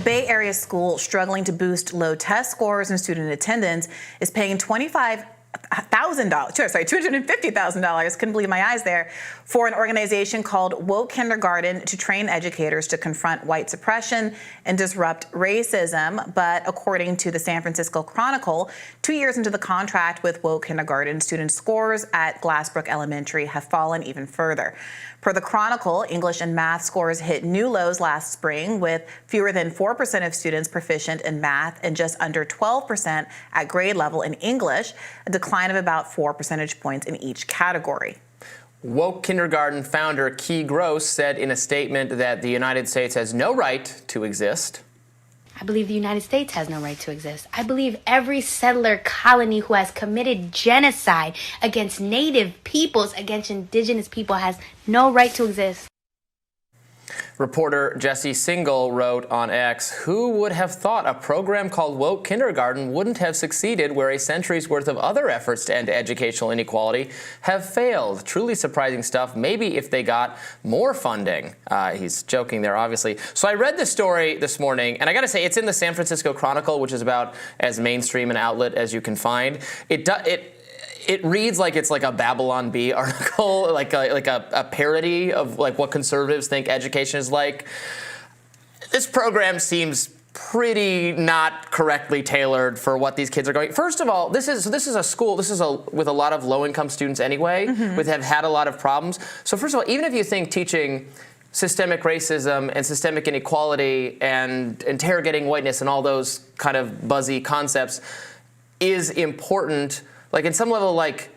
A Bay Area school struggling to boost low test scores and student attendance is paying $250,000, couldn't believe my eyes there, for an organization called Woke Kindergarten to train educators to confront white suppression and disrupt racism. But according to the San Francisco Chronicle, 2 years into the contract with Woke Kindergarten, student scores at Glassbrook Elementary have fallen even further. Per the Chronicle, English and math scores hit new lows last spring, with fewer than 4% of students proficient in math and just under 12% at grade level in English, a decline of about 4 percentage points in each category. Woke Kindergarten founder Key Gross said in a statement that the United States has no right to exist. I believe the United States has no right to exist. I believe every settler colony who has committed genocide against native peoples, against indigenous people, has no right to exist. Reporter Jesse Singal wrote on X, "Who would have thought a program called Woke Kindergarten wouldn't have succeeded where a century's worth of other efforts to end educational inequality have failed? Truly surprising stuff. Maybe if they got more funding." He's joking there, obviously. So I read this story this morning, and I got to say, it's in the San Francisco Chronicle, which is about as mainstream an outlet as you can find. It reads like it's like a Babylon Bee article, like a parody of like what conservatives think education is like. This program seems pretty not correctly tailored for what these kids are going. First of all, this is a school. This is with a lot of low-income students anyway, have had a lot of problems. So first of all, even if you think teaching systemic racism and systemic inequality and interrogating whiteness and all those kind of buzzy concepts is important, like in some level, like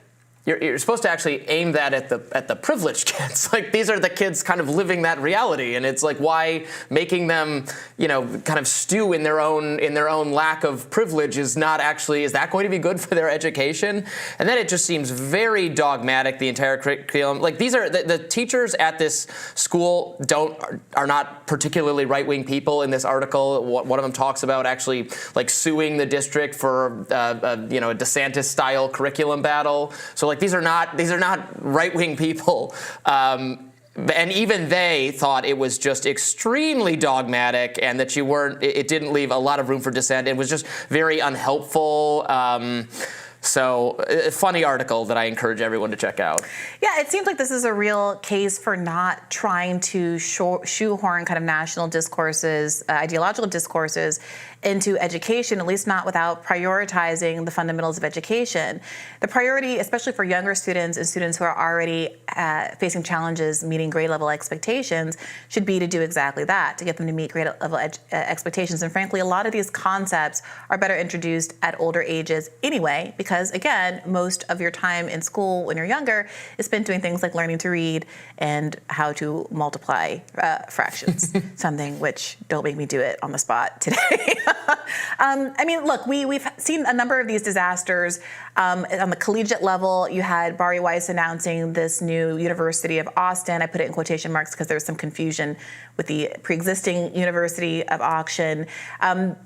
you're supposed to actually aim that at the privileged kids. Like these are the kids kind of living that reality, and it's like, why making them, kind of stew in their own lack of privilege is that going to be good for their education? And then it just seems very dogmatic, the entire curriculum. Like these are the teachers at this school are not particularly right-wing people. In this article, one of them talks about actually like suing the district for a DeSantis-style curriculum battle. So like these are not right-wing people. And even they thought it was just extremely dogmatic and that it didn't leave a lot of room for dissent. It was just very unhelpful. So a funny article that I encourage everyone to check out. Yeah, it seems like this is a real case for not trying to shoehorn kind of national discourses, ideological discourses into education, at least not without prioritizing the fundamentals of education. The priority, especially for younger students and students who are already facing challenges meeting grade level expectations, should be to do exactly that, to get them to meet grade level expectations. And frankly, a lot of these concepts are better introduced at older ages anyway, because again, most of your time in school when you're younger is spent doing things like learning to read and how to multiply fractions, something which, don't make me do it on the spot today. I mean, look, we've seen a number of these disasters. On the collegiate level, you had Bari Weiss announcing this new University of Austin. I put it in quotation marks because there was some confusion with the pre-existing University of Auction.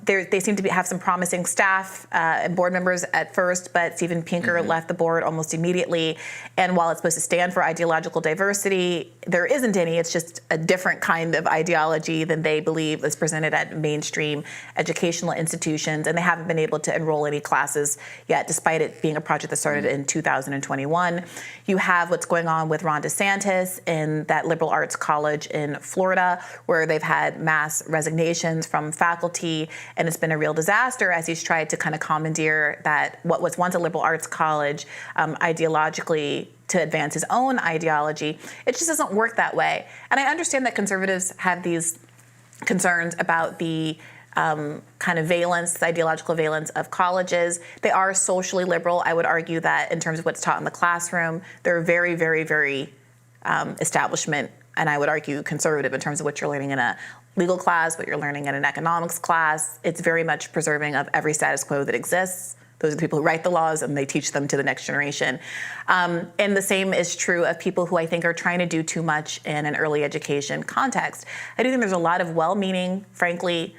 They seem to have some promising staff and board members at first, but Steven Pinker left the board almost immediately. And while it's supposed to stand for ideological diversity, there isn't any. It's just a different kind of ideology than they believe is presented at mainstream educational institutions. And they haven't been able to enroll any classes yet, despite it being a project that started in 2021. You have what's going on with Ron DeSantis in that liberal arts college in Florida, where they've had mass resignations from faculty, and it's been a real disaster as he's tried to kind of commandeer that what was once a liberal arts college ideologically to advance his own ideology. It just doesn't work that way. And I understand that conservatives have these concerns about the kind of valence, the ideological valence of colleges. They are socially liberal. I would argue that in terms of what's taught in the classroom, they're very, very, very establishment, and I would argue conservative in terms of what you're learning in a legal class, what you're learning in an economics class. It's very much preserving of every status quo that exists. Those are the people who write the laws, and they teach them to the next generation. And the same is true of people who I think are trying to do too much in an early education context. I do think there's a lot of well-meaning, frankly,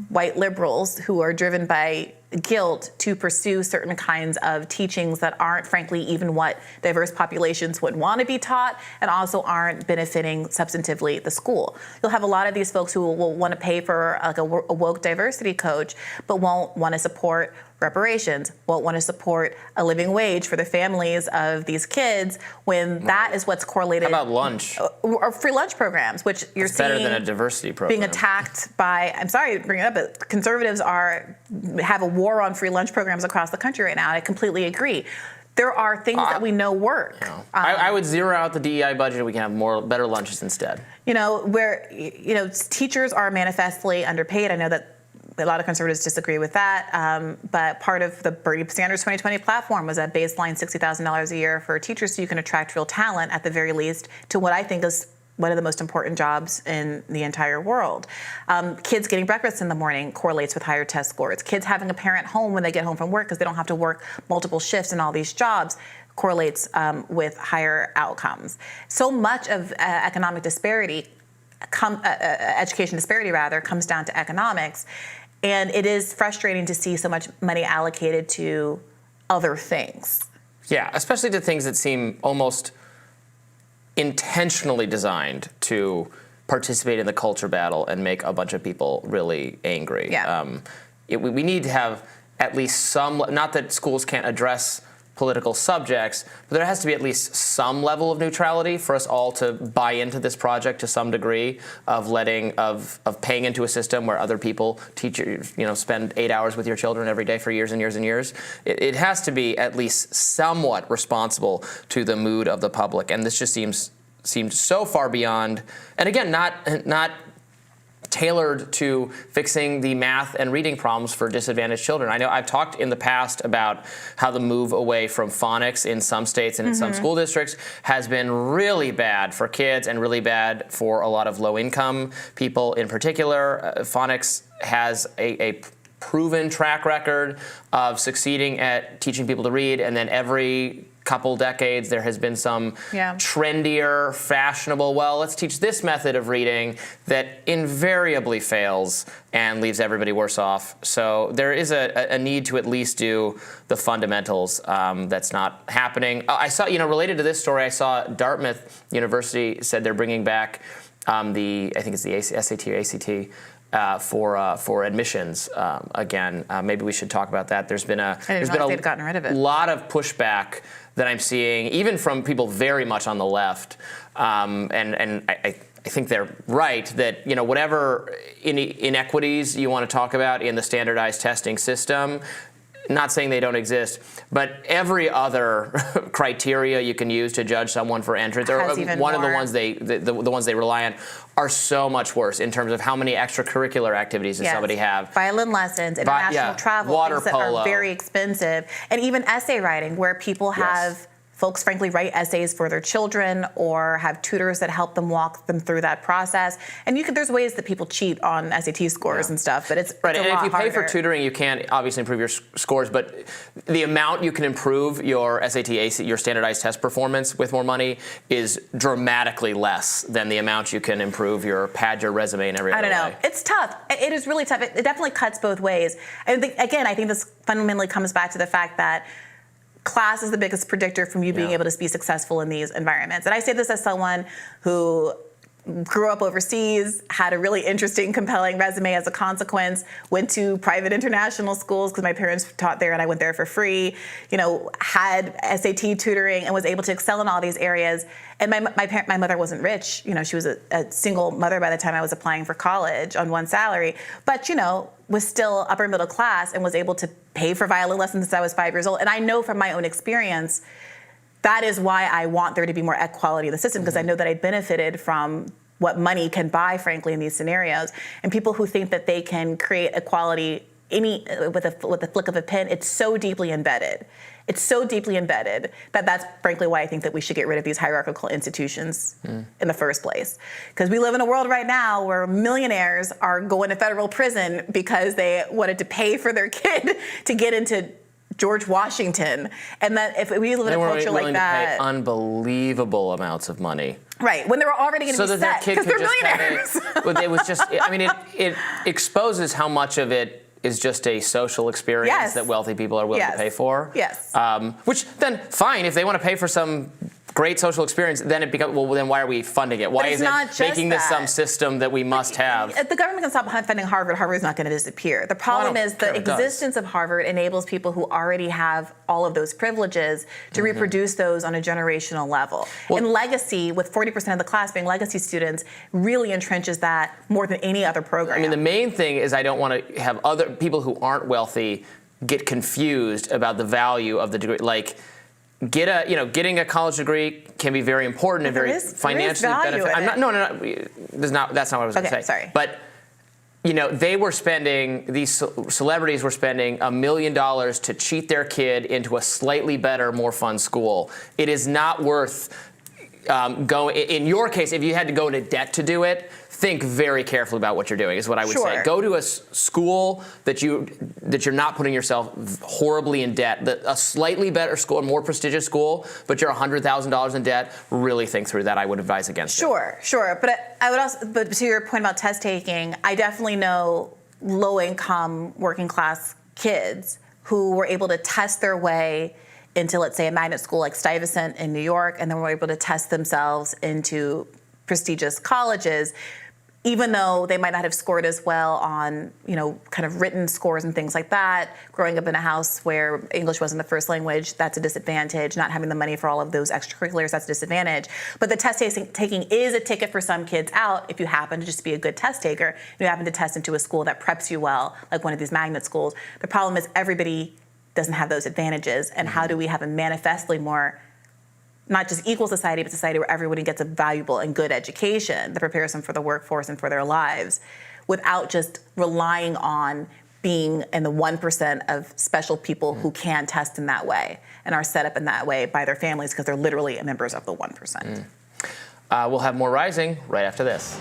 white liberals who are driven by guilt to pursue certain kinds of teachings that aren't, frankly, even what diverse populations would want to be taught, and also aren't benefiting substantively the school. You'll have a lot of these folks who will want to pay for like a woke diversity coach, but won't want to support reparations, won't want to support a living wage for the families of these kids, when that is what's correlated. How about lunch? Or free lunch programs, which you're It's seeing better than a diversity program. being attacked by, I'm sorry to bring it up, but conservatives have a war on free lunch programs across the country right now, and I completely agree. There are things that we know work. I would zero out the DEI budget. We can have better lunches instead. Where teachers are manifestly underpaid. I know that a lot of conservatives disagree with that, but part of the Bernie Sanders 2020 platform was a baseline $60,000 a year for teachers, so you can attract real talent at the very least to what I think is one of the most important jobs in the entire world. Kids getting breakfast in the morning correlates with higher test scores. Kids having a parent home when they get home from work because they don't have to work multiple shifts in all these jobs correlates with higher outcomes. So much of economic disparity, education disparity rather, comes down to economics. And it is frustrating to see so much money allocated to other things. Yeah, especially to things that seem almost intentionally designed to participate in the culture battle and make a bunch of people really angry. Yeah. We need to have at least some, not that schools can't address political subjects, but there has to be at least some level of neutrality for us all to buy into this project to some degree of paying into a system where other people spend 8 hours with your children every day for years and years and years. It has to be at least somewhat responsible to the mood of the public, and this just seems so far beyond, and again, not tailored to fixing the math and reading problems for disadvantaged children. I know I've talked in the past about how the move away from phonics in some states and in some school districts has been really bad for kids and really bad for a lot of low-income people in particular. Phonics has a proven track record of succeeding at teaching people to read, and then every couple decades there has been some trendier, fashionable, let's teach this method of reading that invariably fails and leaves everybody worse off. So there is a need to at least do the fundamentals. That's not happening. I saw, related to this story, I saw Dartmouth University said they're bringing back I think it's the SAT or ACT, for admissions again. Maybe we should talk about that. There's been a gotten rid of it. Lot of pushback that I'm seeing, even from people very much on the left, and I think they're right that whatever inequities you want to talk about in the standardized testing system. Not saying they don't exist, but every other criteria you can use to judge someone for entrance, or one of the ones the ones they rely on, are so much worse in terms of how many extracurricular activities does somebody have. Violin lessons, international travel, water things that polo. are very expensive, and even essay writing, where people have folks, frankly, write essays for their children or have tutors that help them walk them through that process. And there's ways that people cheat on SAT scores and stuff, but it's right. It's and if you pay harder. for tutoring, you can't obviously improve your scores, but the amount you can improve your SAT, AC, your standardized test performance with more money is dramatically less than the amount you can improve your resume in every other way. I don't know. It's tough. It is really tough. It definitely cuts both ways. And I think this fundamentally comes back to the fact that class is the biggest predictor from you being able to be successful in these environments. And I say this as someone who grew up overseas, had a really interesting, compelling resume as a consequence, went to private international schools because my parents taught there and I went there for free, had SAT tutoring and was able to excel in all these areas. And my mother wasn't rich. She was a single mother by the time I was applying for college on one salary, but, was still upper middle class and was able to pay for violin lessons since I was 5 years old. And I know from my own experience, that is why I want there to be more equality in the system, because I know that I benefited from what money can buy, frankly, in these scenarios. And people who think that they can create equality with a flick of a pen, it's so deeply embedded. It's so deeply embedded that's frankly why I think that we should get rid of these hierarchical institutions in the first place. Because we live in a world right now where millionaires are going to federal prison because they wanted to pay for their kid to get into George Washington. And that if we live in a culture like that, to pay unbelievable amounts of money Right, when they're already going to be set, because they're millionaires. It was just, I mean, it exposes how much of it is just a social experience that wealthy people are willing to pay for. Yes. Which then, fine, if they want to pay for some great social experience, then it becomes, well, then why are we funding it? Why is it making this some system that we must have? The government can stop funding Harvard. Harvard is not going to disappear. The problem is the existence of Harvard enables people who already have all of those privileges to reproduce those on a generational level. And legacy, with 40% of the class being legacy students, really entrenches that more than any other program. I mean, the main thing is I don't want to have other people who aren't wealthy get confused about the value of the degree. Like, getting a college degree can be very important and very financially beneficial. That's not what I was going to say. Sorry. But they were spending, these celebrities were spending $1 million to cheat their kid into a slightly better, more fun school. It is not worth going. In your case, if you had to go into debt to do it, think very carefully about what you're doing, is what I would say. Go to a school that you're not putting yourself horribly in debt. A slightly better school, a more prestigious school, but you're $100,000 in debt. Really think through that. I would advise against it. Sure. But I would also, but to your point about test taking, I definitely know low-income, working-class kids who were able to test their way into, let's say, a magnet school like Stuyvesant in New York, and then were able to test themselves into prestigious colleges, even though they might not have scored as well on, kind of written scores and things like that. Growing up in a house where English wasn't the first language, that's a disadvantage. Not having the money for all of those extracurriculars, that's a disadvantage. But the test taking is a ticket for some kids out if you happen to just be a good test taker. You happen to test into a school that preps you well, like one of these magnet schools. The problem is everybody doesn't have those advantages. And how do we have a manifestly more, not just equal society, but society where everybody gets a valuable and good education that prepares them for the workforce and for their lives, without just relying on being in the 1% of special people who can test in that way and are set up in that way by their families because they're literally members of the 1%. We'll have more Rising right after this.